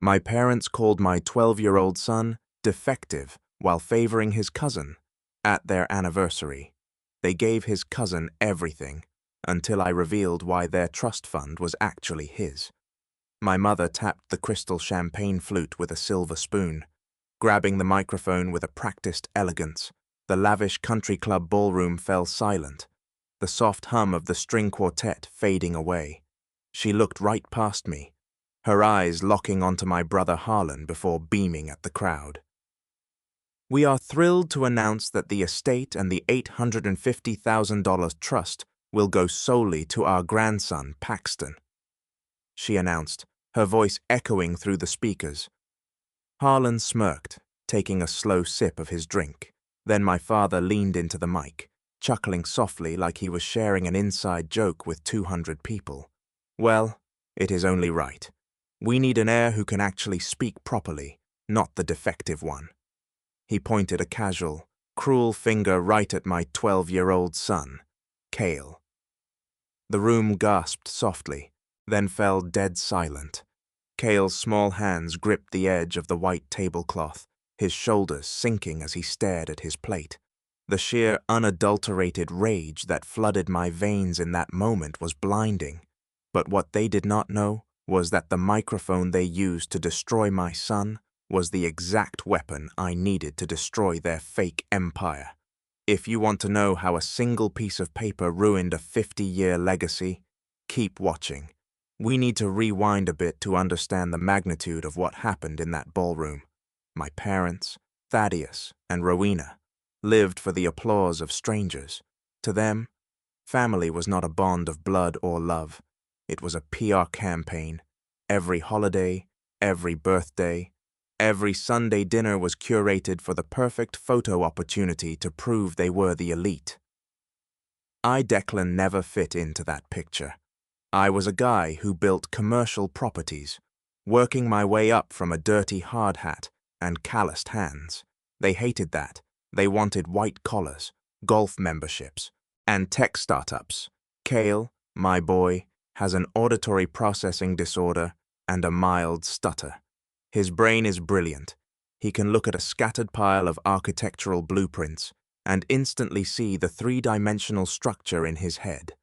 My parents called my 12-year-old son defective while favoring his cousin at their anniversary. They gave his cousin everything until I revealed why their trust fund was actually his. My mother tapped the crystal champagne flute with a silver spoon, grabbing the microphone with a practiced elegance. The lavish country club ballroom fell silent, the soft hum of the string quartet fading away. She looked right past me, her eyes locking onto my brother Harlan before beaming at the crowd. "We are thrilled to announce that the estate and the $850,000 trust will go solely to our grandson, Paxton," she announced, her voice echoing through the speakers. Harlan smirked, taking a slow sip of his drink. Then my father leaned into the mic, chuckling softly like he was sharing an inside joke with 200 people. "Well, it is only right. We need an heir who can actually speak properly, not the defective one." He pointed a casual, cruel finger right at my 12-year-old son, Cale. The room gasped softly, then fell dead silent. Cale's small hands gripped the edge of the white tablecloth, his shoulders sinking as he stared at his plate. The sheer, unadulterated rage that flooded my veins in that moment was blinding. But what they did not know was that the microphone they used to destroy my son was the exact weapon I needed to destroy their fake empire. If you want to know how a single piece of paper ruined a 50-year legacy, keep watching. We need to rewind a bit to understand the magnitude of what happened in that ballroom. My parents, Thaddeus and Rowena, lived for the applause of strangers. To them, family was not a bond of blood or love. It was a PR campaign. Every holiday, every birthday, every Sunday dinner was curated for the perfect photo opportunity to prove they were the elite. I, Declan, never fit into that picture. I was a guy who built commercial properties, working my way up from a dirty hard hat and calloused hands. They hated that. They wanted white collars, golf memberships, and tech startups. Cale, my boy, has an auditory processing disorder and a mild stutter. His brain is brilliant. He can look at a scattered pile of architectural blueprints and instantly see the three-dimensional structure in his head.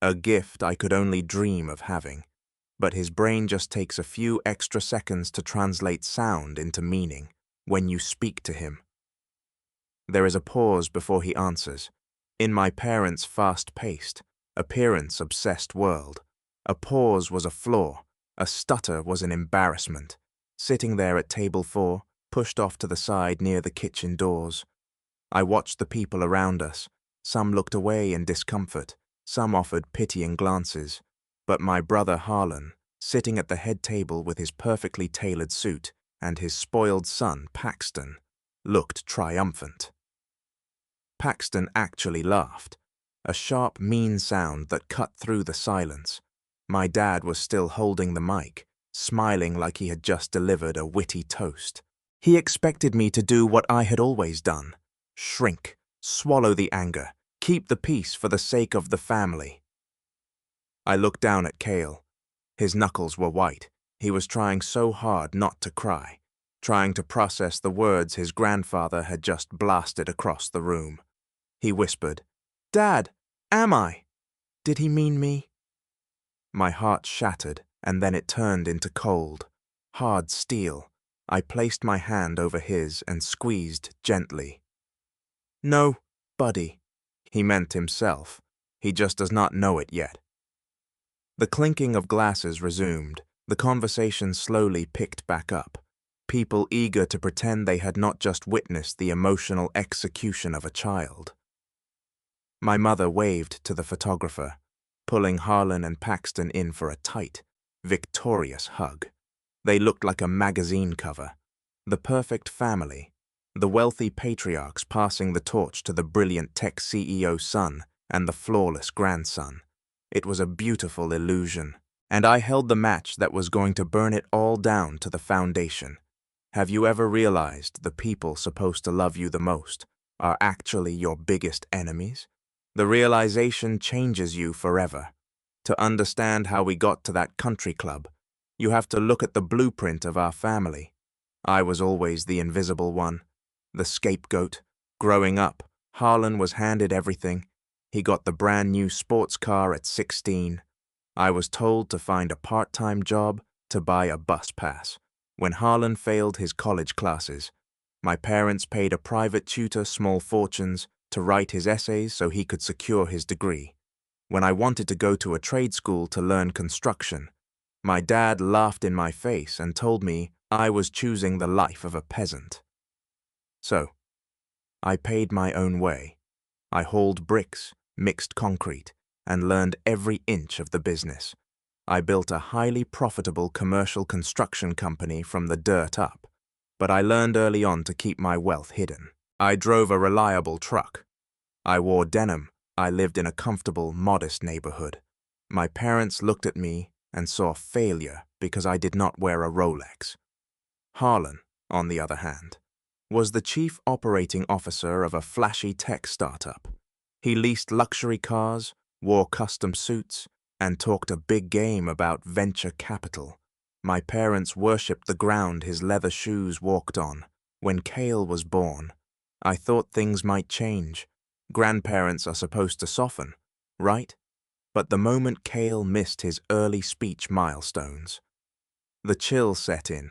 A gift I could only dream of having. But his brain just takes a few extra seconds to translate sound into meaning when you speak to him. There is a pause before he answers. In my parents' fast-paced, appearance-obsessed world, a pause was a flaw, a stutter was an embarrassment. Sitting there at table 4, pushed off to the side near the kitchen doors, I watched the people around us. Some looked away in discomfort, some offered pitying glances, but my brother Harlan, sitting at the head table with his perfectly tailored suit, and his spoiled son, Paxton, looked triumphant. Paxton actually laughed, a sharp, mean sound that cut through the silence. My dad was still holding the mic, smiling like he had just delivered a witty toast. He expected me to do what I had always done: shrink, swallow the anger, keep the peace for the sake of the family. I looked down at Cale. His knuckles were white. He was trying so hard not to cry, trying to process the words his grandfather had just blasted across the room. He whispered, "Dad, am I? Did he mean me?" My heart shattered, and then it turned into cold, hard steel. I placed my hand over his and squeezed gently. "No, buddy." He meant himself. He just does not know it yet. The clinking of glasses resumed. The conversation slowly picked back up. People eager to pretend they had not just witnessed the emotional execution of a child. My mother waved to the photographer, pulling Harlan and Paxton in for a tight, victorious hug. They looked like a magazine cover. The perfect family. The wealthy patriarchs passing the torch to the brilliant tech CEO son and the flawless grandson. It was a beautiful illusion, and I held the match that was going to burn it all down to the foundation. Have you ever realized the people supposed to love you the most are actually your biggest enemies? The realization changes you forever. To understand how we got to that country club, You have to look at the blueprint of our family. I was always the invisible one, the scapegoat. Growing up, Harlan was handed everything. He got the brand new sports car at 16. I was told to find a part-time job to buy a bus pass. When Harlan failed his college classes, my parents paid a private tutor small fortunes to write his essays so he could secure his degree. When I wanted to go to a trade school to learn construction, my dad laughed in my face and told me I was choosing the life of a peasant. So, I paid my own way. I hauled bricks, mixed concrete, and learned every inch of the business. I built a highly profitable commercial construction company from the dirt up, but I learned early on to keep my wealth hidden. I drove a reliable truck. I wore denim. I lived in a comfortable, modest neighborhood. My parents looked at me and saw failure because I did not wear a Rolex. Harlan, on the other hand, was the chief operating officer of a flashy tech startup. He leased luxury cars, wore custom suits, and talked a big game about venture capital. My parents worshipped the ground his leather shoes walked on. When Cale was born, I thought things might change. Grandparents are supposed to soften, right? But the moment Cale missed his early speech milestones, the chill set in.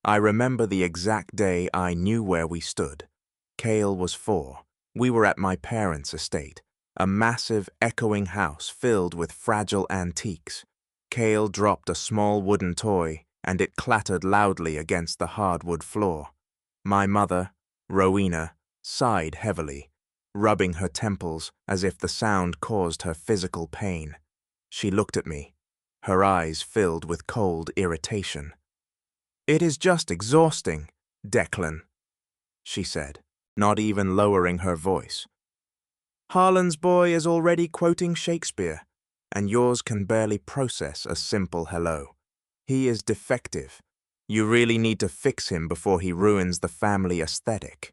I remember the exact day I knew where we stood. Cale was 4. We were at my parents' estate, a massive, echoing house filled with fragile antiques. Cale dropped a small wooden toy, and it clattered loudly against the hardwood floor. My mother, Rowena, sighed heavily, rubbing her temples as if the sound caused her physical pain. She looked at me, her eyes filled with cold irritation. "It is just exhausting, Declan," she said, not even lowering her voice. "Harlan's boy is already quoting Shakespeare, and yours can barely process a simple hello. He is defective. You really need to fix him before he ruins the family aesthetic."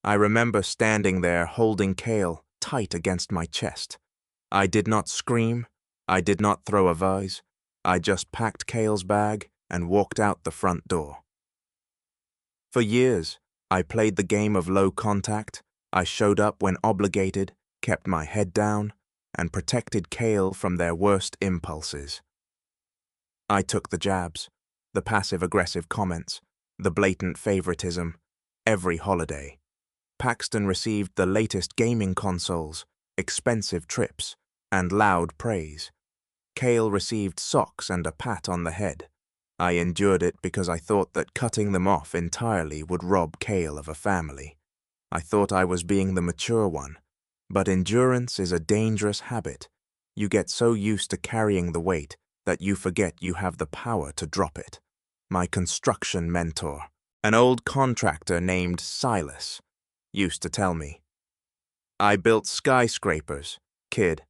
I remember standing there holding Cale tight against my chest. I did not scream. I did not throw a vase. I just packed Cale's bag and walked out the front door. For years, I played the game of low contact. I showed up when obligated, kept my head down, and protected Cale from their worst impulses. I took the jabs, the passive-aggressive comments, the blatant favoritism, every holiday. Paxton received the latest gaming consoles, expensive trips, and loud praise. Cale received socks and a pat on the head. I endured it because I thought that cutting them off entirely would rob Cale of a family. I thought I was being the mature one, but endurance is a dangerous habit. You get so used to carrying the weight that you forget you have the power to drop it. My construction mentor, an old contractor named Silas, used to tell me, "I built skyscrapers, kid.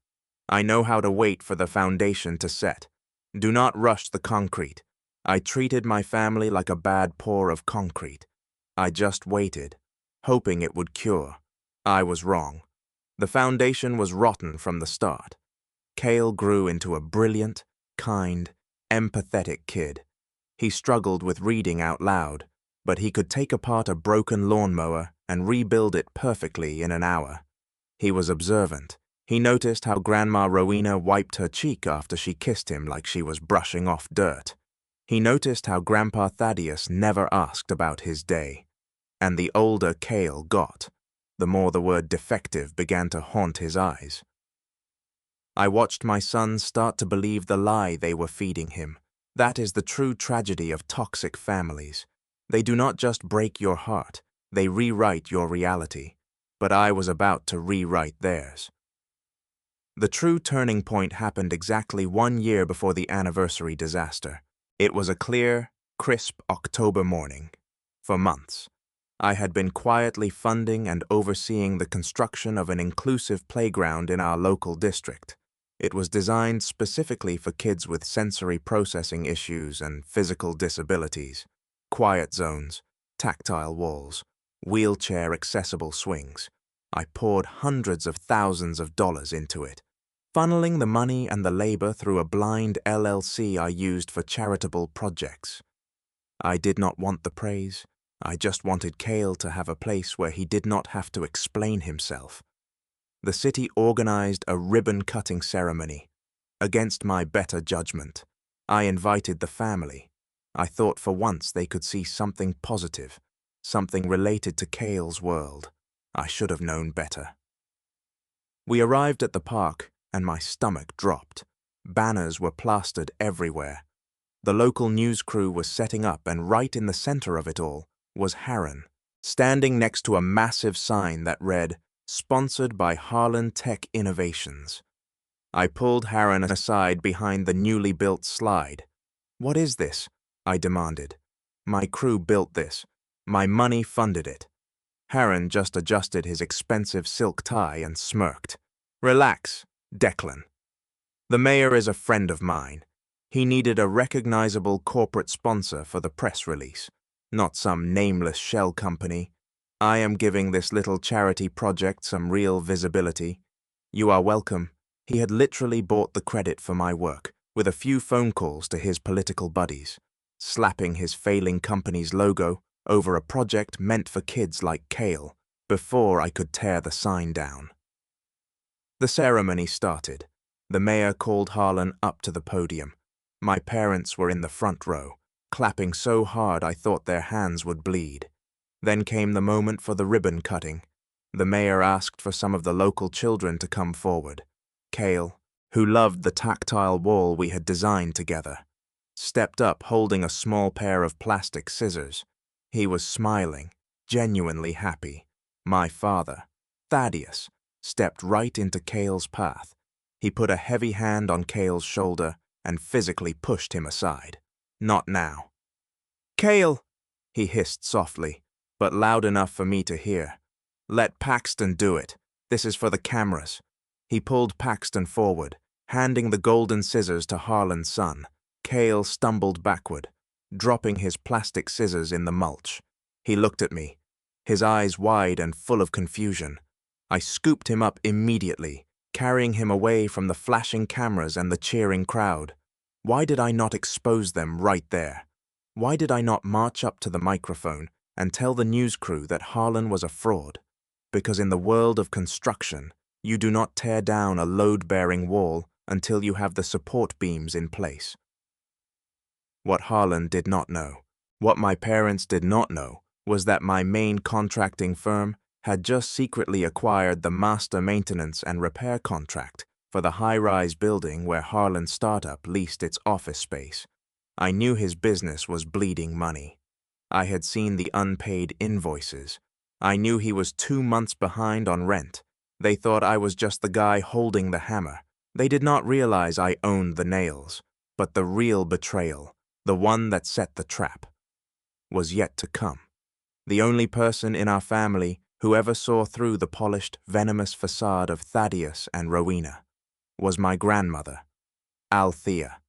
I know how to wait for the foundation to set. Do not rush the concrete. I treated my family like a bad pour of concrete. I just waited, hoping it would cure. I was wrong. The foundation was rotten from the start." Cale grew into a brilliant, kind, empathetic kid. He struggled with reading out loud, but he could take apart a broken lawnmower and rebuild it perfectly in an hour. He was observant. He noticed how Grandma Rowena wiped her cheek after she kissed him like she was brushing off dirt. He noticed how Grandpa Thaddeus never asked about his day. And the older Cale got, the more the word defective began to haunt his eyes. I watched my sons start to believe the lie they were feeding him. That is the true tragedy of toxic families. They do not just break your heart, they rewrite your reality. But I was about to rewrite theirs. The true turning point happened exactly 1 year before the anniversary disaster. It was a clear, crisp October morning. For months, I had been quietly funding and overseeing the construction of an inclusive playground in our local district. It was designed specifically for kids with sensory processing issues and physical disabilities. Quiet zones, tactile walls, wheelchair-accessible swings. I poured hundreds of thousands of dollars into it. funneling the money and the labor through a blind LLC I used for charitable projects. I did not want the praise. I just wanted Cale to have a place where he did not have to explain himself. The city organized a ribbon-cutting ceremony. Against my better judgment, I invited the family. I thought for once they could see something positive, something related to Cale's world. I should have known better. We arrived at the park, and my stomach dropped. Banners were plastered everywhere. The local news crew was setting up, and right in the center of it all was Harren, standing next to a massive sign that read, "Sponsored by Harlan Tech Innovations." I pulled Harren aside behind the newly built slide. "What is this?" I demanded. "My crew built this. My money funded it." Harren just adjusted his expensive silk tie and smirked. "Relax, Declan. The mayor is a friend of mine. He needed a recognizable corporate sponsor for the press release, not some nameless shell company. I am giving this little charity project some real visibility. You are welcome." He had literally bought the credit for my work, with a few phone calls to his political buddies, slapping his failing company's logo over a project meant for kids like Cale before I could tear the sign down. The ceremony started. The mayor called Harlan up to the podium. My parents were in the front row, clapping so hard I thought their hands would bleed. Then came the moment for the ribbon cutting. The mayor asked for some of the local children to come forward. Cale, who loved the tactile wall we had designed together, stepped up holding a small pair of plastic scissors. He was smiling, genuinely happy. My father, Thaddeus, stepped right into Cale's path. He put a heavy hand on Cale's shoulder and physically pushed him aside. "Not now." "Cale," he hissed softly, but loud enough for me to hear. "Let Paxton do it. This is for the cameras." He pulled Paxton forward, handing the golden scissors to Harlan's son. Cale stumbled backward, dropping his plastic scissors in the mulch. He looked at me, his eyes wide and full of confusion. I scooped him up immediately, carrying him away from the flashing cameras and the cheering crowd. Why did I not expose them right there? Why did I not march up to the microphone and tell the news crew that Harlan was a fraud? Because in the world of construction, you do not tear down a load-bearing wall until you have the support beams in place. What Harlan did not know, what my parents did not know, was that my main contracting firm had just secretly acquired the master maintenance and repair contract for the high-rise building where Harlan's startup leased its office space. I knew his business was bleeding money. I had seen the unpaid invoices. I knew he was 2 months behind on rent. They thought I was just the guy holding the hammer. They did not realize I owned the nails. But the real betrayal, the one that set the trap, was yet to come. The only person in our family who ever saw through the polished, venomous facade of Thaddeus and Rowena was my grandmother, Althea.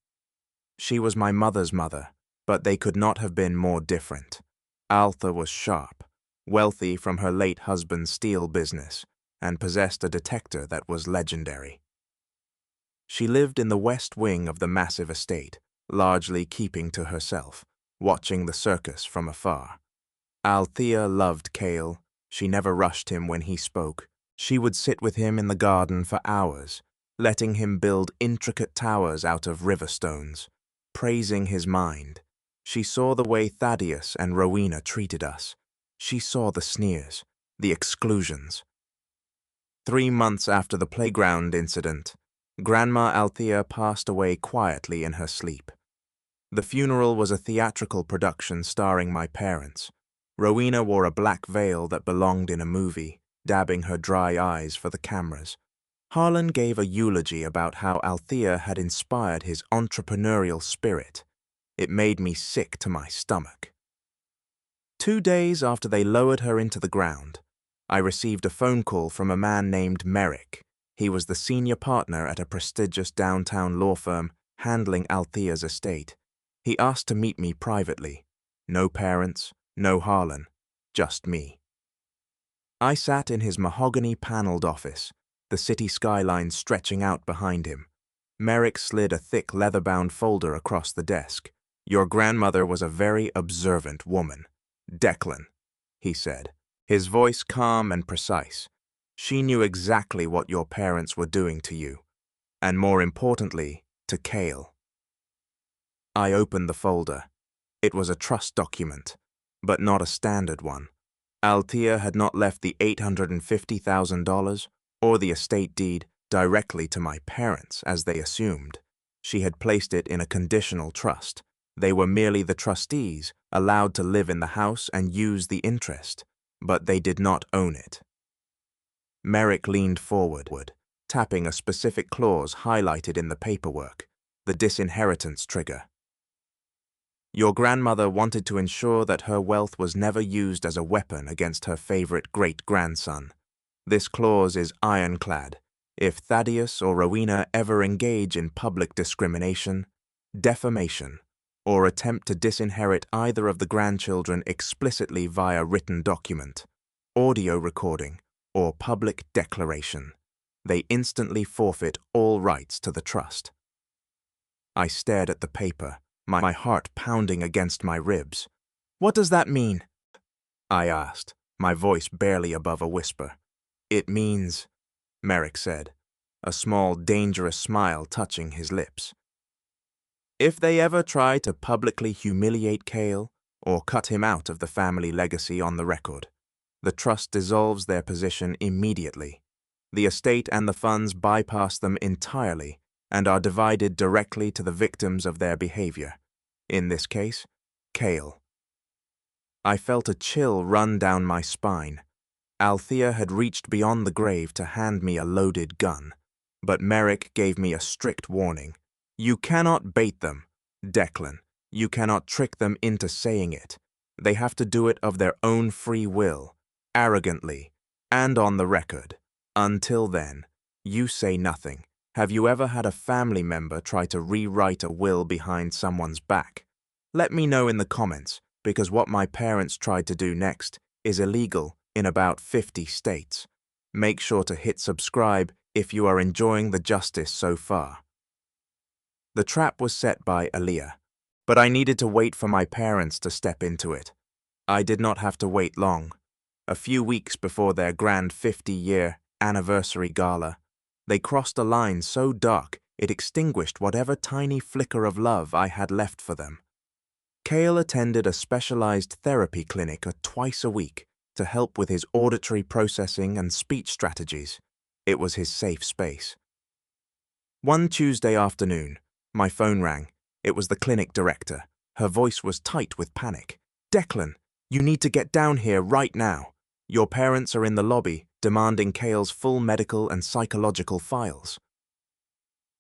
She was my mother's mother, but they could not have been more different. Althea was sharp, wealthy from her late husband's steel business, and possessed a detector that was legendary. She lived in the west wing of the massive estate, largely keeping to herself, watching the circus from afar. Althea loved Cale. She never rushed him when he spoke. She would sit with him in the garden for hours, letting him build intricate towers out of river stones, praising his mind. She saw the way Thaddeus and Rowena treated us. She saw the sneers, the exclusions. 3 months after the playground incident, Grandma Althea passed away quietly in her sleep. The funeral was a theatrical production starring my parents. Rowena wore a black veil that belonged in a movie, dabbing her dry eyes for the cameras. Harlan gave a eulogy about how Althea had inspired his entrepreneurial spirit. It made me sick to my stomach. 2 days after they lowered her into the ground, I received a phone call from a man named Merrick. He was the senior partner at a prestigious downtown law firm handling Althea's estate. He asked to meet me privately. No parents, no Harlan, just me. I sat in his mahogany-paneled office, the city skyline stretching out behind him. Merrick slid a thick leather-bound folder across the desk. "Your grandmother was a very observant woman. Declan," he said, his voice calm and precise. "She knew exactly what your parents were doing to you, and more importantly, to Cale." I opened the folder. It was a trust document, but not a standard one. AITA had not left the $850,000 or the estate deed directly to my parents, as they assumed. She had placed it in a conditional trust. They were merely the trustees, allowed to live in the house and use the interest, but they did not own it. Merrick leaned forward, tapping a specific clause highlighted in the paperwork, the disinheritance trigger. "Your grandmother wanted to ensure that her wealth was never used as a weapon against her favorite great-grandson. This clause is ironclad. If Thaddeus or Rowena ever engage in public discrimination, defamation, or attempt to disinherit either of the grandchildren explicitly via written document, audio recording, or public declaration, they instantly forfeit all rights to the trust." I stared at the paper, my heart pounding against my ribs. "What does that mean?" I asked, my voice barely above a whisper. "It means," Merrick said, a small, dangerous smile touching his lips, "if they ever try to publicly humiliate Cale or cut him out of the family legacy on the record, the trust dissolves their position immediately. The estate and the funds bypass them entirely and are divided directly to the victims of their behavior. In this case, Cale." I felt a chill run down my spine. Althea had reached beyond the grave to hand me a loaded gun, but Merrick gave me a strict warning. "You cannot bait them, Declan. You cannot trick them into saying it. They have to do it of their own free will, arrogantly, and on the record. Until then, you say nothing. Have you ever had a family member try to rewrite a will behind someone's back? Let me know in the comments, because what my parents tried to do next is illegal in about 50 states. Make sure to hit subscribe if you are enjoying the justice so far." The trap was set by Aaliyah, but I needed to wait for my parents to step into it. I did not have to wait long. A few weeks before their grand 50-year anniversary gala, they crossed a line so dark it extinguished whatever tiny flicker of love I had left for them. Cale attended a specialized therapy clinic twice a week to help with his auditory processing and speech strategies. It was his safe space. One Tuesday afternoon, my phone rang. It was the clinic director. Her voice was tight with panic. "Declan, you need to get down here right now. Your parents are in the lobby demanding Cale's full medical and psychological files."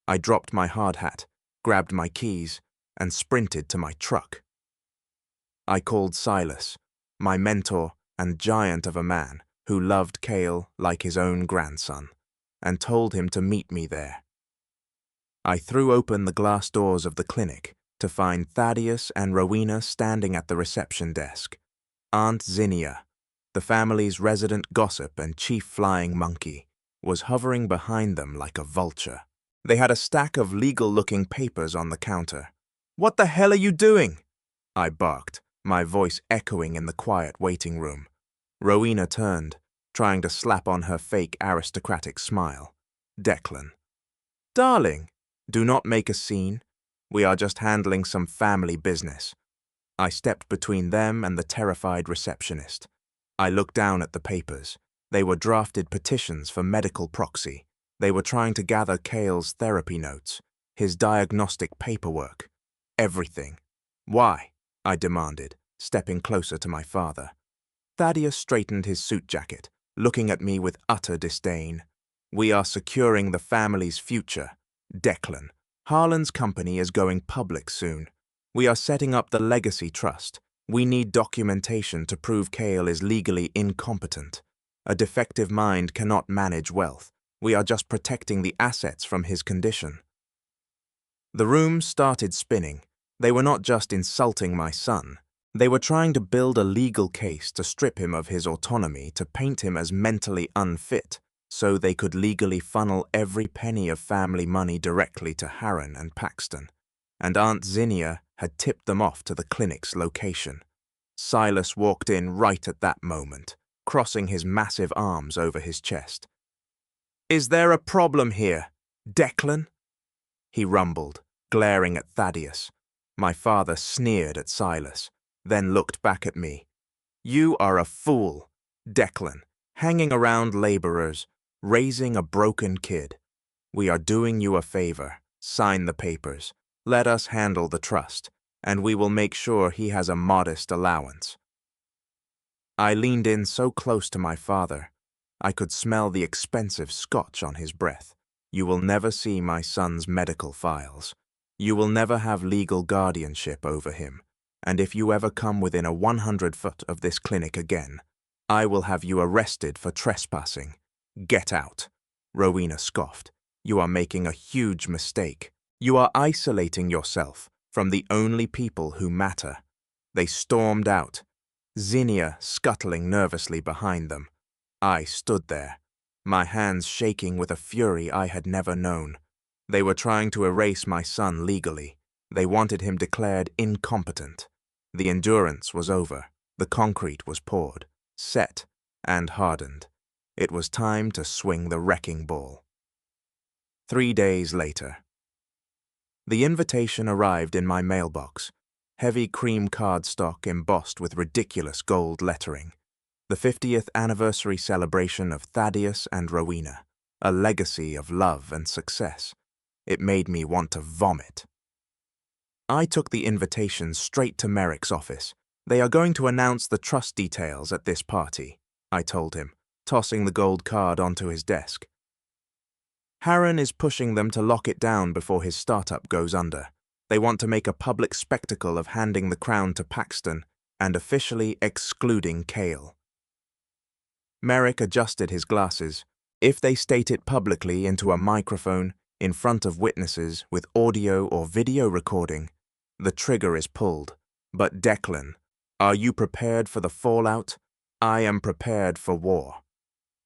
I dropped my hard hat, grabbed my keys, and sprinted to my truck. I called Silas, my mentor and giant of a man who loved Cale like his own grandson, and told him to meet me there. I threw open the glass doors of the clinic to find Thaddeus and Rowena standing at the reception desk. Aunt Zinnia, the family's resident gossip and chief flying monkey, was hovering behind them like a vulture. They had a stack of legal-looking papers on the counter. "What the hell are you doing?" I barked, my voice echoing in the quiet waiting room. Rowena turned, trying to slap on her fake aristocratic smile. "Declan." "Darling, do not make a scene. We are just handling some family business." I stepped between them and the terrified receptionist. I looked down at the papers. They were drafted petitions for medical proxy. They were trying to gather Cale's therapy notes, his diagnostic paperwork, everything. "Why?" I demanded, stepping closer to my father. Thaddeus straightened his suit jacket, looking at me with utter disdain. "We are securing the family's future. Declan, Harlan's company is going public soon. We are setting up the legacy trust. We need documentation to prove Cale is legally incompetent. A defective mind cannot manage wealth. We are just protecting the assets from his condition." The room started spinning. They were not just insulting my son. They were trying to build a legal case to strip him of his autonomy, to paint him as mentally unfit. so they could legally funnel every penny of family money directly to Harren and Paxton, and Aunt Zinnia had tipped them off to the clinic's location. Silas walked in right at that moment, crossing his massive arms over his chest. "Is there a problem here, Declan?" he rumbled, glaring at Thaddeus. My father sneered at Silas, then looked back at me. "You are a fool, Declan, hanging around laborers, raising a broken kid. We are doing you a favor. Sign the papers. Let us handle the trust, and we will make sure he has a modest allowance." I leaned in so close to my father, I could smell the expensive scotch on his breath. "You will never see my son's medical files. You will never have legal guardianship over him, and if you ever come within a 100-foot of this clinic again, I will have you arrested for trespassing. Get out." Rowena scoffed. "You are making a huge mistake. You are isolating yourself from the only people who matter." They stormed out, Zinnia scuttling nervously behind them. I stood there, my hands shaking with a fury I had never known. They were trying to erase my son legally. They wanted him declared incompetent. The endurance was over. The concrete was poured, set, and hardened. It was time to swing the wrecking ball. 3 days later. The invitation arrived in my mailbox, heavy cream cardstock embossed with ridiculous gold lettering. The 50th anniversary celebration of Thaddeus and Rowena, a legacy of love and success. It made me want to vomit. I took the invitation straight to Merrick's office. "They are going to announce the trust details at this party," I told him, tossing the gold card onto his desk. "Harren is pushing them to lock it down before his startup goes under. They want to make a public spectacle of handing the crown to Paxton and officially excluding Cale." Merrick adjusted his glasses. "If they state it publicly into a microphone, in front of witnesses with audio or video recording, the trigger is pulled. But Declan, are you prepared for the fallout?" "I am prepared for war,"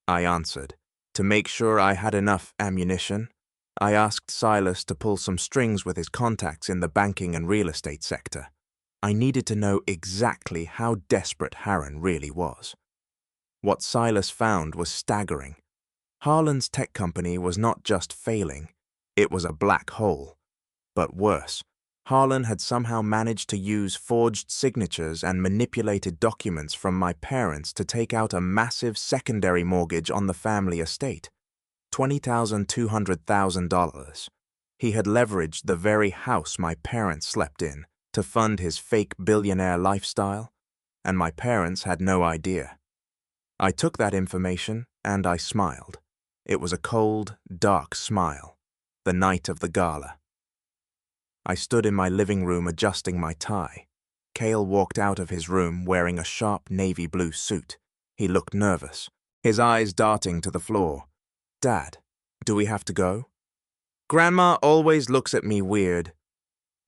I answered. To make sure I had enough ammunition, I asked Silas to pull some strings with his contacts in the banking and real estate sector. I needed to know exactly how desperate Harren really was. What Silas found was staggering. Harlan's tech company was not just failing, it was a black hole. But worse, Harlan had somehow managed to use forged signatures and manipulated documents from my parents to take out a massive secondary mortgage on the family estate. $20,200,000. He had leveraged the very house my parents slept in to fund his fake billionaire lifestyle, and my parents had no idea. I took that information and I smiled. It was a cold, dark smile, the night of the gala. I stood in my living room adjusting my tie. Cale walked out of his room wearing a sharp navy blue suit. He looked nervous, his eyes darting to the floor. "Dad, do we have to go?" "Grandma always looks at me weird."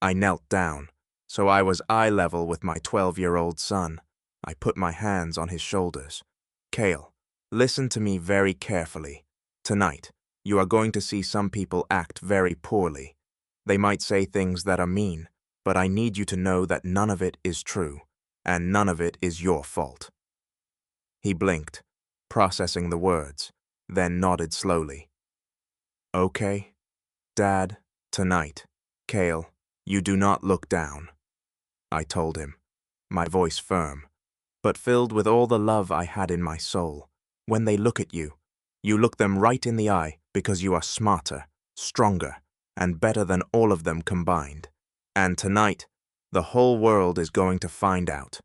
I knelt down, so I was eye level with my 12-year-old son. I put my hands on his shoulders. "Cale, listen to me very carefully. Tonight, you are going to see some people act very poorly. They might say things that are mean, but I need you to know that none of it is true, and none of it is your fault." He blinked, processing the words, then nodded slowly. "Okay, Dad, tonight, Cale, you do not look down," I told him, my voice firm, but filled with all the love I had in my soul. "When they look at you, you look them right in the eye because you are smarter, stronger, and better than all of them combined. And tonight, the whole world is going to find out."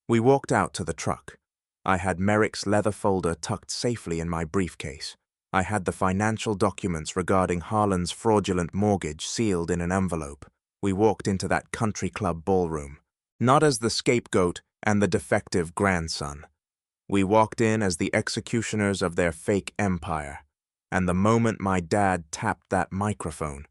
We walked out to the truck. I had Merrick's leather folder tucked safely in my briefcase. I had the financial documents regarding Harlan's fraudulent mortgage sealed in an envelope. We walked into that country club ballroom, not as the scapegoat and the defective grandson. We walked in as the executioners of their fake empire. And the moment my dad tapped that microphone,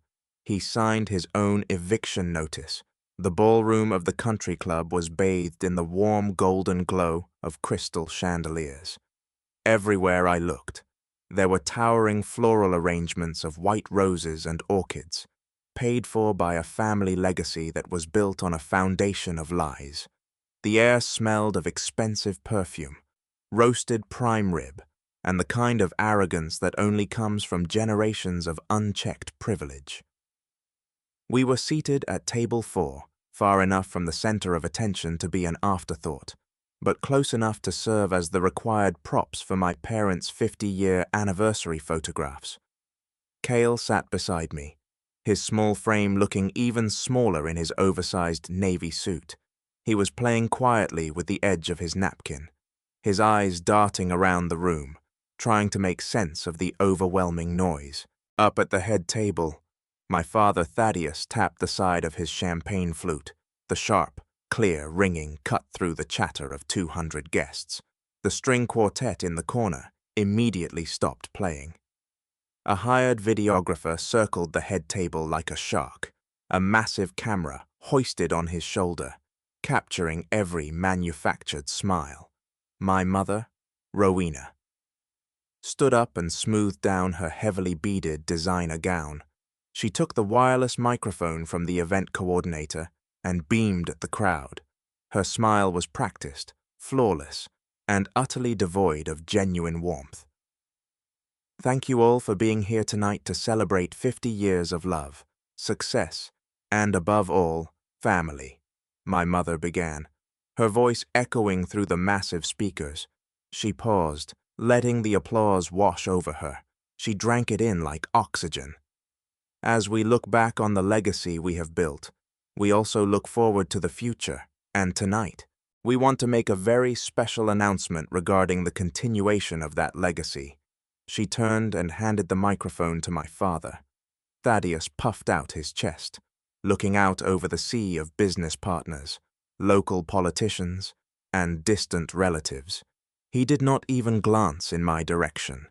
he signed his own eviction notice. The ballroom of the country club was bathed in the warm golden glow of crystal chandeliers. Everywhere I looked, There were towering floral arrangements of white roses and orchids, paid for by a family legacy that was built on a foundation of lies. The air smelled of expensive perfume, roasted prime rib, and the kind of arrogance that only comes from generations of unchecked privilege. We were seated at table 4, far enough from the center of attention to be an afterthought, but close enough to serve as the required props for my parents' 50-year anniversary photographs. Cale sat beside me, his small frame looking even smaller in his oversized navy suit. He was playing quietly with the edge of his napkin, his eyes darting around the room, trying to make sense of the overwhelming noise. Up at the head table, my father Thaddeus tapped the side of his champagne flute, the sharp, clear ringing cut through the chatter of 200 guests. The string quartet in the corner immediately stopped playing. A hired videographer circled the head table like a shark, a massive camera hoisted on his shoulder, capturing every manufactured smile. My mother, Rowena, stood up and smoothed down her heavily beaded designer gown. She took the wireless microphone from the event coordinator and beamed at the crowd. Her smile was practiced, flawless, and utterly devoid of genuine warmth. Thank you all for being here tonight to celebrate 50 years of love, success, and above all, family, my mother began, her voice echoing through the massive speakers. She paused, letting the applause wash over her. She drank it in like oxygen. As we look back on the legacy we have built, we also look forward to the future, and tonight, we want to make a very special announcement regarding the continuation of that legacy. She turned and handed the microphone to my father. Thaddeus puffed out his chest, looking out over the sea of business partners, local politicians, and distant relatives. He did not even glance in my direction.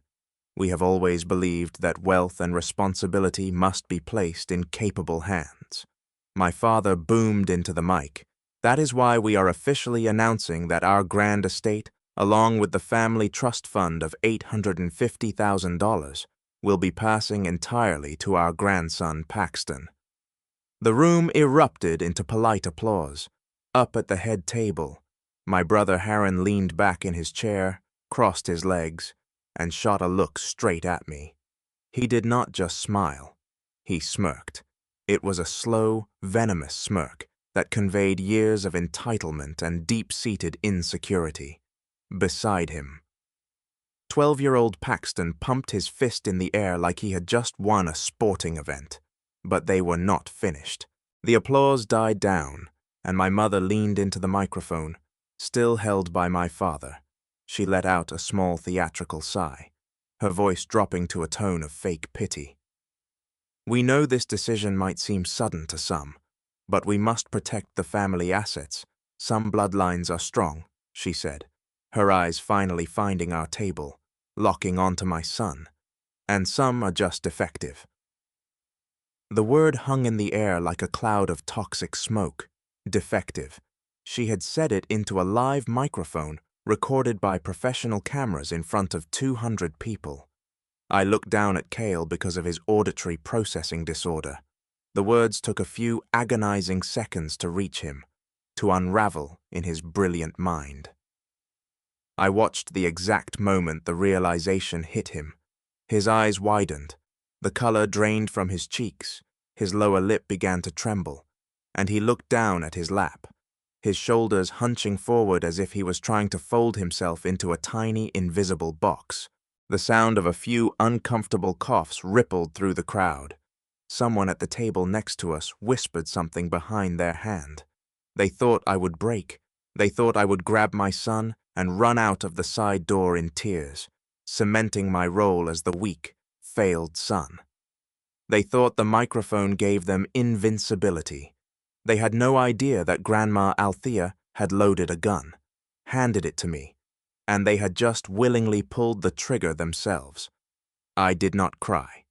We have always believed that wealth and responsibility must be placed in capable hands. My father boomed into the mic. That is why we are officially announcing that our grand estate, along with the family trust fund of $850,000, will be passing entirely to our grandson Paxton. The room erupted into polite applause. Up at the head table, my brother Harren leaned back in his chair, crossed his legs, and shot a look straight at me. He did not just smile. He smirked. It was a slow, venomous smirk that conveyed years of entitlement and deep-seated insecurity. Beside him, 12-year-old Paxton pumped his fist in the air like he had just won a sporting event. But they were not finished. The applause died down, and my mother leaned into the microphone, still held by my father. She let out a small theatrical sigh, her voice dropping to a tone of fake pity. We know this decision might seem sudden to some, but we must protect the family assets. Some bloodlines are strong, she said, her eyes finally finding our table, locking onto my son, and some are just defective. The word hung in the air like a cloud of toxic smoke. Defective. She had said it into a live microphone recorded by professional cameras in front of 200 people. I looked down at Cale because of his auditory processing disorder. The words took a few agonizing seconds to reach him, to unravel in his brilliant mind. I watched the exact moment the realization hit him. His eyes widened, the color drained from his cheeks, his lower lip began to tremble, and he looked down at his lap, his shoulders hunching forward as if he was trying to fold himself into a tiny, invisible box. The sound of a few uncomfortable coughs rippled through the crowd. Someone at the table next to us whispered something behind their hand. They thought I would break. They thought I would grab my son and run out of the side door in tears, cementing my role as the weak, failed son. They thought the microphone gave them invincibility. They had no idea that Grandma Althea had loaded a gun, handed it to me, and they had just willingly pulled the trigger themselves. I did not cry.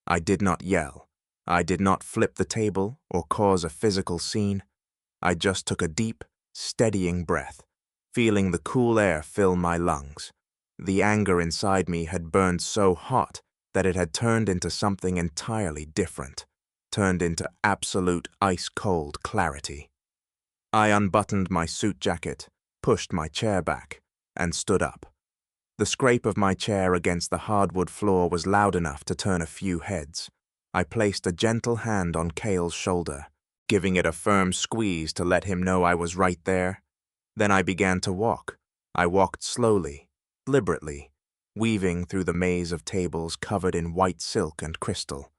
I did not yell. I did not flip the table or cause a physical scene. I just took a deep, steadying breath, feeling the cool air fill my lungs. The anger inside me had burned so hot that it had turned into something entirely different, turned into absolute ice-cold clarity. I unbuttoned my suit jacket, pushed my chair back, and stood up. The scrape of my chair against the hardwood floor was loud enough to turn a few heads. I placed a gentle hand on Cale's shoulder, giving it a firm squeeze to let him know I was right there. Then I began to walk. I walked slowly, deliberately, weaving through the maze of tables covered in white silk and crystal.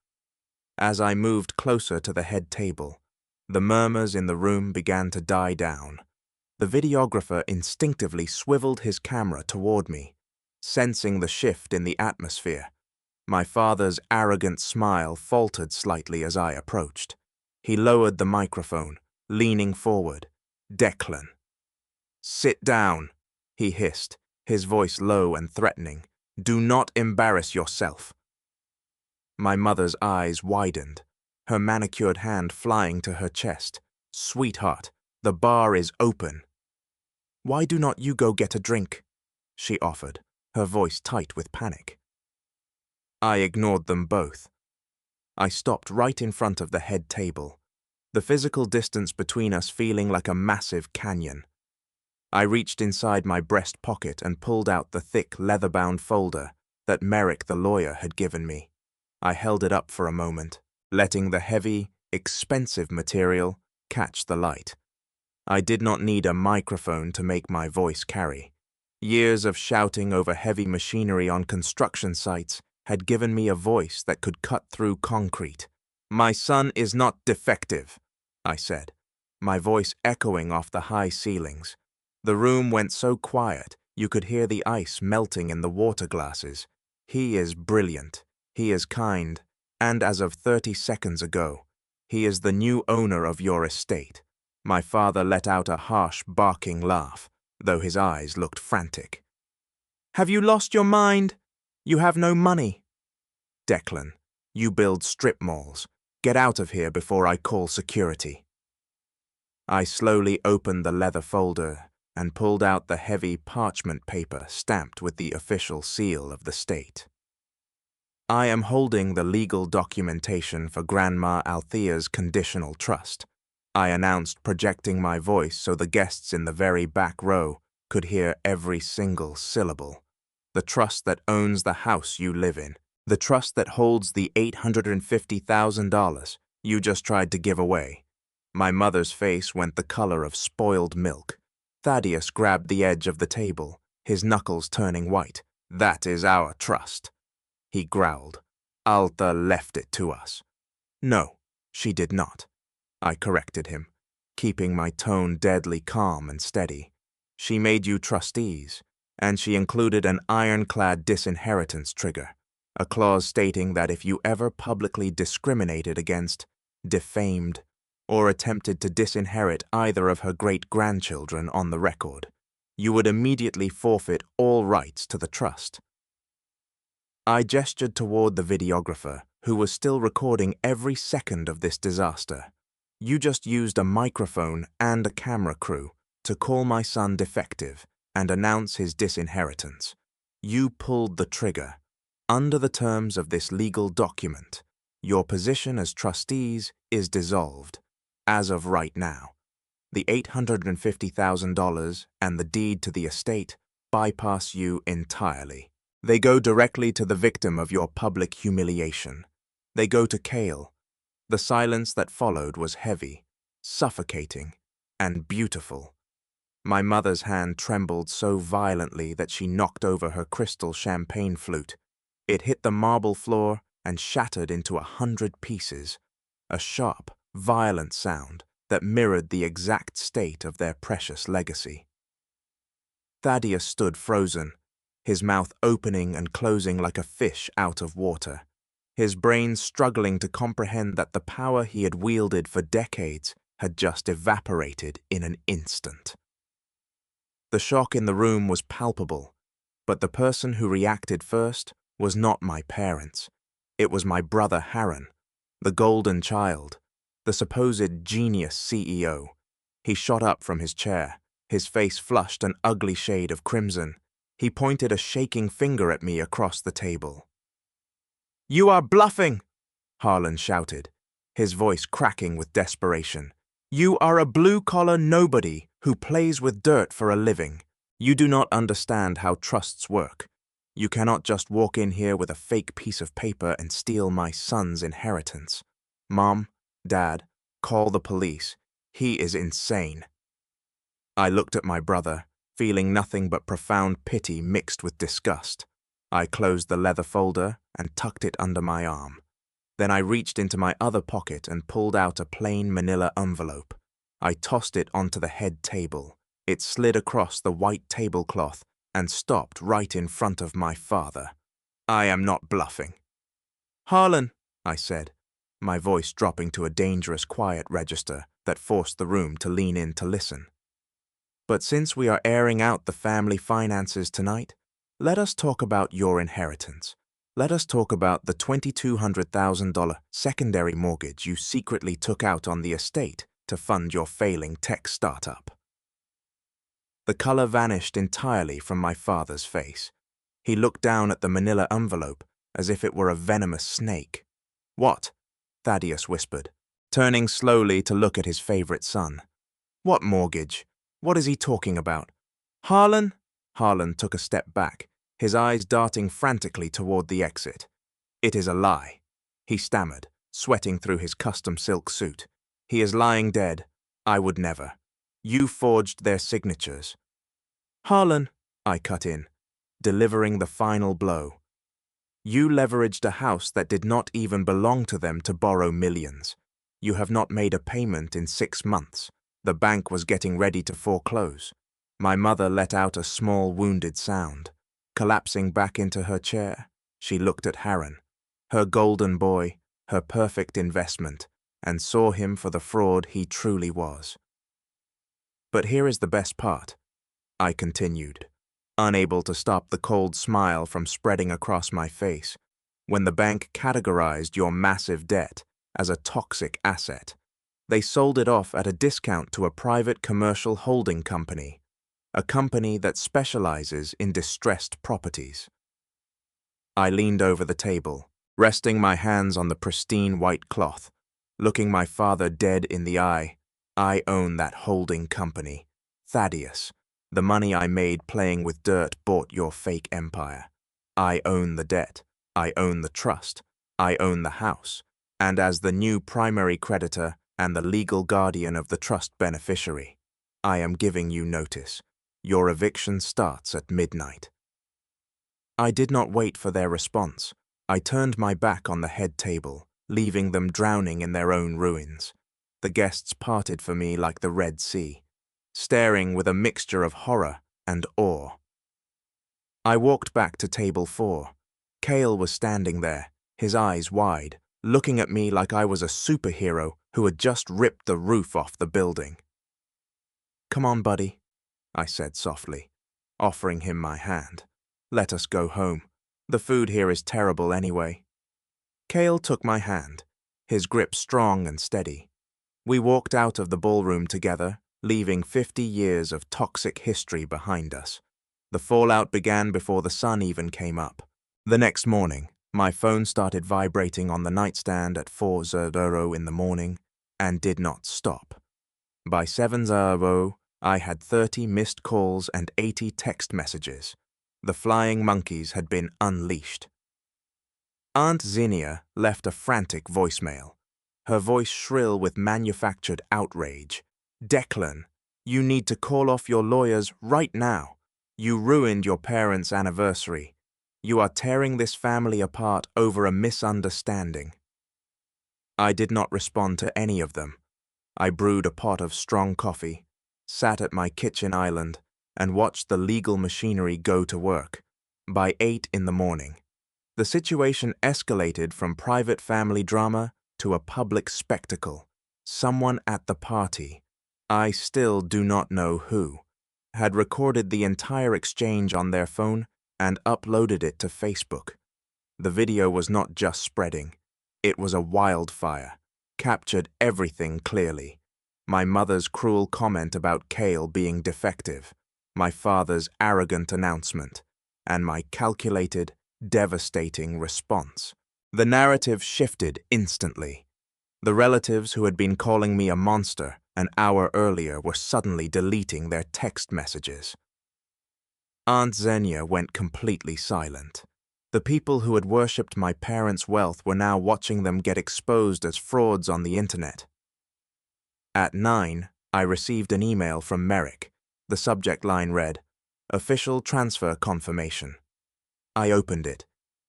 As I moved closer to the head table, the murmurs in the room began to die down. The videographer instinctively swiveled his camera toward me, sensing the shift in the atmosphere. My father's arrogant smile faltered slightly as I approached. He lowered the microphone, leaning forward. "Declan." "Sit down," he hissed, his voice low and threatening. "Do not embarrass yourself." My mother's eyes widened, her manicured hand flying to her chest. "Sweetheart, the bar is open." "Why do not you go get a drink?" she offered, her voice tight with panic. I ignored them both. I stopped right in front of the head table, the physical distance between us feeling like a massive canyon. I reached inside my breast pocket and pulled out the thick, leather-bound folder that Merrick the lawyer had given me. I held it up for a moment, letting the heavy, expensive material catch the light. I did not need a microphone to make my voice carry. Years of shouting over heavy machinery on construction sites had given me a voice that could cut through concrete. "My son is not defective," I said, my voice echoing off the high ceilings. The room went so quiet you could hear the ice melting in the water glasses. "He is brilliant, he is kind, and as of 30 seconds ago, he is the new owner of your estate." My father let out a harsh, barking laugh, though his eyes looked frantic. "Have you lost your mind? You have no money." "Declan, you build strip malls. Get out of here before I call security." I slowly opened the leather folder and pulled out the heavy parchment paper stamped with the official seal of the state. "I am holding the legal documentation for Grandma Althea's conditional trust," I announced, projecting my voice so the guests in the very back row could hear every single syllable. "The trust that owns the house you live in. The trust that holds the $850,000 you just tried to give away." My mother's face went the color of spoiled milk. Thaddeus grabbed the edge of the table, his knuckles turning white. "That is our trust," he growled. "AITA left it to us." "No, she did not," I corrected him, keeping my tone deadly calm and steady. "She made you trustees, and she included an ironclad disinheritance trigger, a clause stating that if you ever publicly discriminated against, defamed, or attempted to disinherit either of her great-grandchildren on the record, you would immediately forfeit all rights to the trust." I gestured toward the videographer, who was still recording every second of this disaster. "You just used a microphone and a camera crew to call my son defective and announce his disinheritance. You pulled the trigger. Under the terms of this legal document, your position as trustees is dissolved, as of right now. The $850,000 and the deed to the estate bypass you entirely. They go directly to the victim of your public humiliation. They go to Cale." The silence that followed was heavy, suffocating, and beautiful. My mother's hand trembled so violently that she knocked over her crystal champagne flute. It hit the marble floor and shattered into 100 pieces, a sharp, violent sound that mirrored the exact state of their precious legacy. Thaddeus stood frozen, his mouth opening and closing like a fish out of water, his brain struggling to comprehend that the power he had wielded for decades had just evaporated in an instant. The shock in the room was palpable, but the person who reacted first was not my parents. It was my brother Harren, the golden child, the supposed genius CEO. He shot up from his chair, his face flushed an ugly shade of crimson. He pointed a shaking finger at me across the table. "You are bluffing!" Harlan shouted, his voice cracking with desperation. "You are a blue-collar nobody who plays with dirt for a living. You do not understand how trusts work. You cannot just walk in here with a fake piece of paper and steal my son's inheritance. Mom, Dad, call the police. He is insane." I looked at my brother, feeling nothing but profound pity mixed with disgust. I closed the leather folder and tucked it under my arm. Then I reached into my other pocket and pulled out a plain manila envelope. I tossed it onto the head table. It slid across the white tablecloth and stopped right in front of my father. "I am not bluffing." "Harlan," I said, my voice dropping to a dangerous quiet register that forced the room to lean in to listen. "But since we are airing out the family finances tonight, let us talk about your inheritance. Let us talk about the $2,200,000 secondary mortgage you secretly took out on the estate to fund your failing tech startup." The color vanished entirely from my father's face. He looked down at the manila envelope as if it were a venomous snake. "What?" Thaddeus whispered, turning slowly to look at his favorite son. "What mortgage? What is he talking about?" "Harlan?" Harlan took a step back, his eyes darting frantically toward the exit. "It is a lie," he stammered, sweating through his custom silk suit. "He is lying dead. I would never. You forged their signatures." "Harlan," I cut in, delivering the final blow. "You leveraged a house that did not even belong to them to borrow millions. You have not made a payment in 6 months. The bank was getting ready to foreclose." My mother let out a small wounded sound. Collapsing back into her chair, she looked at Harran, her golden boy, her perfect investment, and saw him for the fraud he truly was. "But here is the best part," I continued, unable to stop the cold smile from spreading across my face. "When the bank categorized your massive debt as a toxic asset, they sold it off at a discount to a private commercial holding company, a company that specializes in distressed properties." I leaned over the table, resting my hands on the pristine white cloth, looking my father dead in the eye. "I own that holding company. Thaddeus, the money I made playing with dirt bought your fake empire. I own the debt. I own the trust. I own the house. And as the new primary creditor and the legal guardian of the trust beneficiary, I am giving you notice. Your eviction starts at midnight." I did not wait for their response. I turned my back on the head table, leaving them drowning in their own ruins. The guests parted for me like the Red Sea, staring with a mixture of horror and awe. I walked back to table 4. Cale was standing there, his eyes wide, looking at me like I was a superhero who had just ripped the roof off the building. "Come on, buddy," I said softly, offering him my hand. "Let us go home. The food here is terrible anyway." Cale took my hand, his grip strong and steady. We walked out of the ballroom together, leaving 50 years of toxic history behind us. The fallout began before the sun even came up. The next morning, my phone started vibrating on the nightstand at 4:00 in the morning and did not stop. By 7:00, I had 30 missed calls and 80 text messages. The flying monkeys had been unleashed. Aunt Zinnia left a frantic voicemail, her voice shrill with manufactured outrage. "Declan, you need to call off your lawyers right now. You ruined your parents' anniversary. You are tearing this family apart over a misunderstanding." I did not respond to any of them. I brewed a pot of strong coffee, sat at my kitchen island, and watched the legal machinery go to work. By 8 in the morning, the situation escalated from private family drama to a public spectacle. Someone at the party, I still do not know who, had recorded the entire exchange on their phone and uploaded it to Facebook. The video was not just spreading, it was a wildfire, captured everything clearly. My mother's cruel comment about Cale being defective, my father's arrogant announcement, and my calculated, devastating response. The narrative shifted instantly. The relatives who had been calling me a monster an hour earlier were suddenly deleting their text messages. Aunt Xenia went completely silent. The people who had worshipped my parents' wealth were now watching them get exposed as frauds on the internet. At 9, I received an email from Merrick. The subject line read, "Official transfer confirmation." I opened it.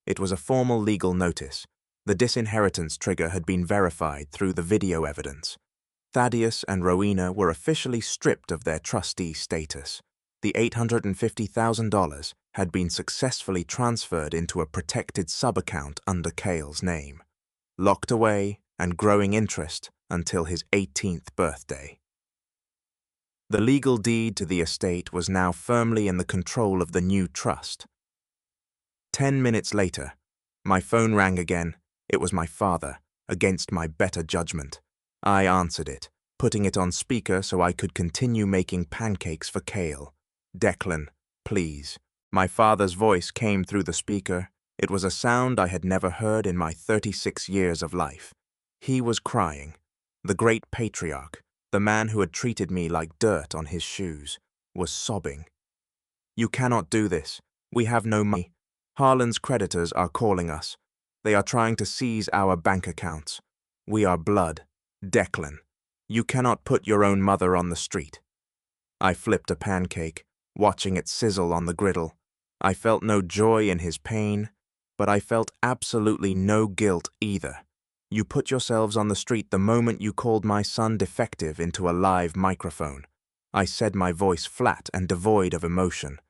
It was a formal legal notice. The disinheritance trigger had been verified through the video evidence. Thaddeus and Rowena were officially stripped of their trustee status. The $850,000 had been successfully transferred into a protected sub-account under Cale's name, locked away and growing interest until his 18th birthday. The legal deed to the estate was now firmly in the control of the new trust. 10 minutes later, my phone rang again. It was my father, against my better judgment. I answered it, putting it on speaker so I could continue making pancakes for Cale. "Declan, please." My father's voice came through the speaker. It was a sound I had never heard in my 36 years of life. He was crying. The great patriarch, the man who had treated me like dirt on his shoes, was sobbing. "You cannot do this. We have no money. Harlan's creditors are calling us. They are trying to seize our bank accounts. We are blood. Declan, you cannot put your own mother on the street." I flipped a pancake, watching it sizzle on the griddle. I felt no joy in his pain, but I felt absolutely no guilt either. "You put yourselves on the street the moment you called my son defective into a live microphone." I said, my voice flat and devoid of emotion.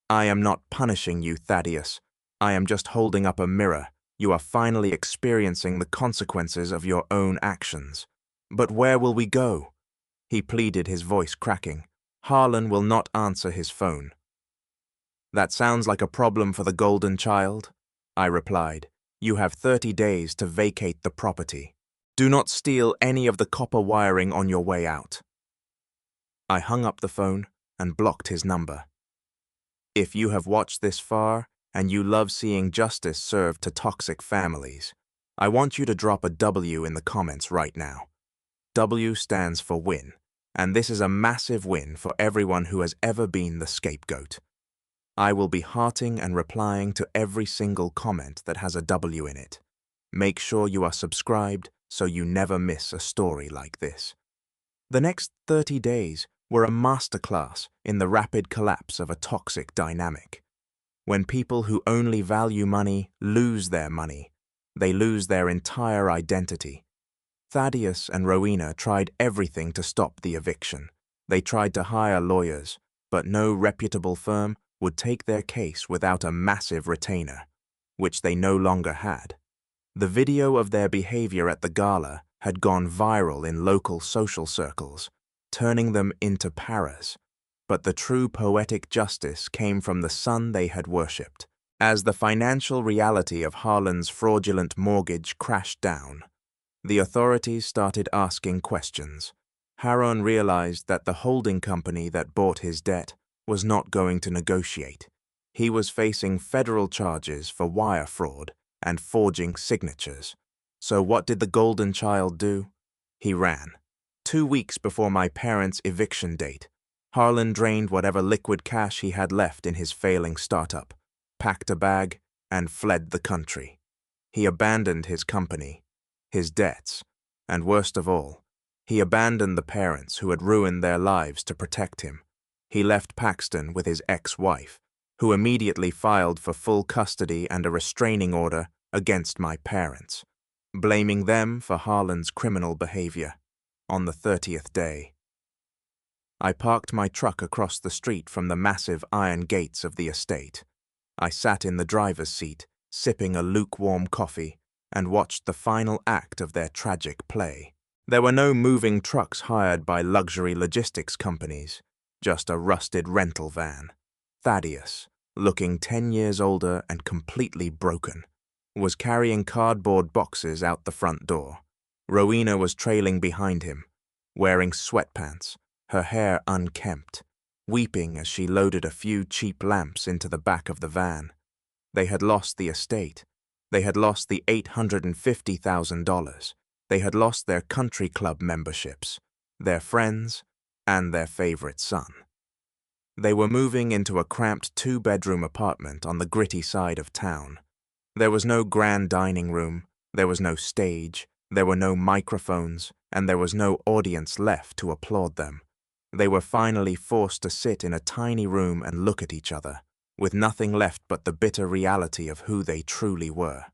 "I am not punishing you, Thaddeus. I am just holding up a mirror. You are finally experiencing the consequences of your own actions." "But where will we go?" he pleaded, his voice cracking. "Harlan will not answer his phone." "That sounds like a problem for the golden child," I replied. "You have 30 days to vacate the property. Do not steal any of the copper wiring on your way out." I hung up the phone and blocked his number. If you have watched this far and you love seeing justice served to toxic families, I want you to drop a W in the comments right now. W stands for win, and this is a massive win for everyone who has ever been the scapegoat. I will be hearting and replying to every single comment that has a W in it. Make sure you are subscribed so you never miss a story like this. The next 30 days were a masterclass in the rapid collapse of a toxic dynamic. When people who only value money lose their money, they lose their entire identity. Thaddeus and Rowena tried everything to stop the eviction. They tried to hire lawyers, but no reputable firm would take their case without a massive retainer, which they no longer had. The video of their behavior at the gala had gone viral in local social circles, turning them into paras. But the true poetic justice came from the son they had worshipped. As the financial reality of Harlan's fraudulent mortgage crashed down, the authorities started asking questions. Harlan realized that the holding company that bought his debt was not going to negotiate. He was facing federal charges for wire fraud and forging signatures. So what did the golden child do? He ran. 2 weeks before my parents' eviction date, Harlan drained whatever liquid cash he had left in his failing startup, packed a bag, and fled the country. He abandoned his company, his debts, and worst of all, he abandoned the parents who had ruined their lives to protect him. He left Paxton with his ex-wife, who immediately filed for full custody and a restraining order against my parents, blaming them for Harlan's criminal behavior. On the 30th day, I parked my truck across the street from the massive iron gates of the estate. I sat in the driver's seat, sipping a lukewarm coffee, and watched the final act of their tragic play. There were no moving trucks hired by luxury logistics companies, just a rusted rental van. Thaddeus, looking 10 years older and completely broken, was carrying cardboard boxes out the front door. Rowena was trailing behind him, wearing sweatpants, her hair unkempt. weeping as she loaded a few cheap lamps into the back of the van. They had lost the estate. They had lost the $850,000. They had lost their country club memberships, their friends, and their favorite son. They were moving into a cramped two-bedroom apartment on the gritty side of town. There was no grand dining room, there was no stage, there were no microphones, and there was no audience left to applaud them. They were finally forced to sit in a tiny room and look at each other, with nothing left but the bitter reality of who they truly were.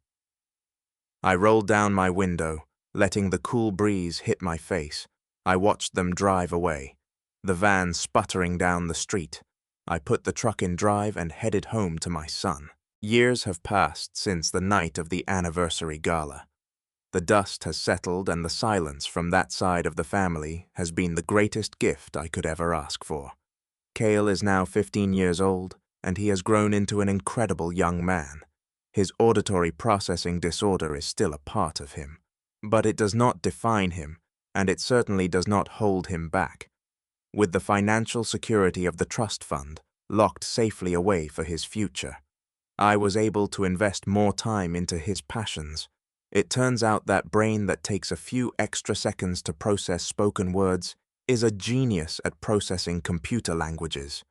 I rolled down my window, letting the cool breeze hit my face. I watched them drive away, the van sputtering down the street. I put the truck in drive and headed home to my son. Years have passed since the night of the anniversary gala. The dust has settled, and the silence from that side of the family has been the greatest gift I could ever ask for. Cale is now 15 years old, and he has grown into an incredible young man. His auditory processing disorder is still a part of him, but it does not define him, and it certainly does not hold him back. With the financial security of the trust fund locked safely away for his future, I was able to invest more time into his passions. It turns out that brain that takes a few extra seconds to process spoken words is a genius at processing computer languages.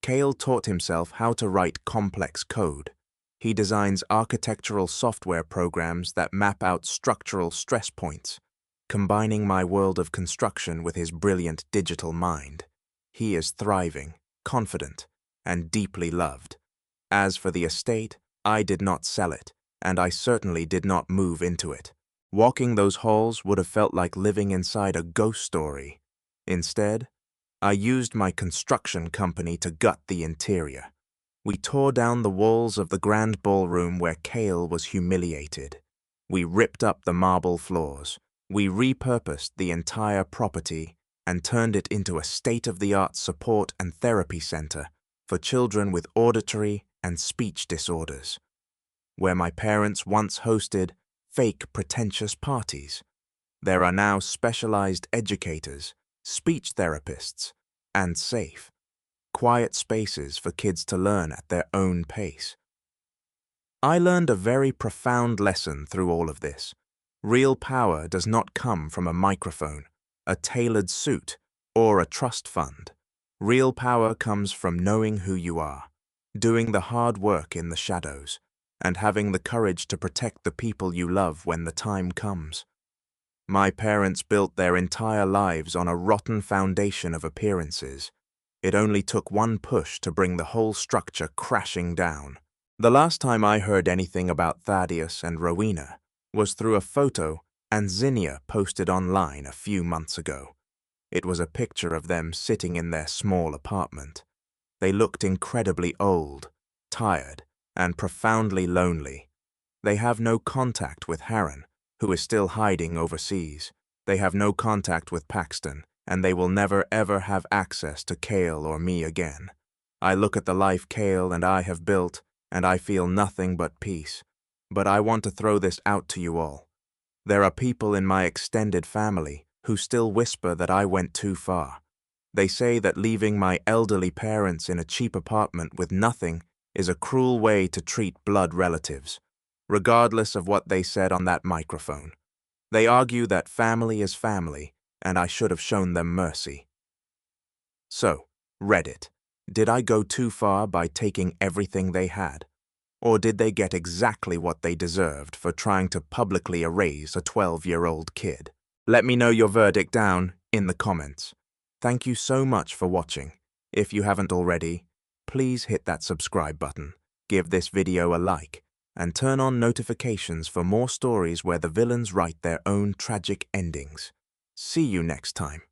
Cale taught himself how to write complex code. He designs architectural software programs that map out structural stress points. Combining my world of construction with his brilliant digital mind, he is thriving, confident, and deeply loved. As for the estate, I did not sell it, and I certainly did not move into it. Walking those halls would have felt like living inside a ghost story. Instead, I used my construction company to gut the interior. We tore down the walls of the grand ballroom where Cale was humiliated. We ripped up the marble floors. We repurposed the entire property and turned it into a state-of-the-art support and therapy center for children with auditory and speech disorders. Where my parents once hosted fake pretentious parties, there are now specialized educators, speech therapists, and safe, quiet spaces for kids to learn at their own pace. I learned a very profound lesson through all of this. Real power does not come from a microphone, a tailored suit, or a trust fund. Real power comes from knowing who you are, doing the hard work in the shadows, and having the courage to protect the people you love when the time comes. My parents built their entire lives on a rotten foundation of appearances. It only took one push to bring the whole structure crashing down. The last time I heard anything about Thaddeus and Rowena was through a photo and Zinnia posted online a few months ago. It was a picture of them sitting in their small apartment. They looked incredibly old, tired, and profoundly lonely. They have no contact with Harren, who is still hiding overseas. They have no contact with Paxton, and they will never ever have access to Cale or me again. I look at the life Cale and I have built, and I feel nothing but peace. But I want to throw this out to you all. There are people in my extended family who still whisper that I went too far. They say that leaving my elderly parents in a cheap apartment with nothing is a cruel way to treat blood relatives, regardless of what they said on that microphone. They argue that family is family, and I should have shown them mercy. So, Reddit, did I go too far by taking everything they had? Or did they get exactly what they deserved for trying to publicly erase a 12-year-old kid? Let me know your verdict down in the comments. Thank you so much for watching. If you haven't already, please hit that subscribe button, give this video a like, and turn on notifications for more stories where the villains write their own tragic endings. See you next time.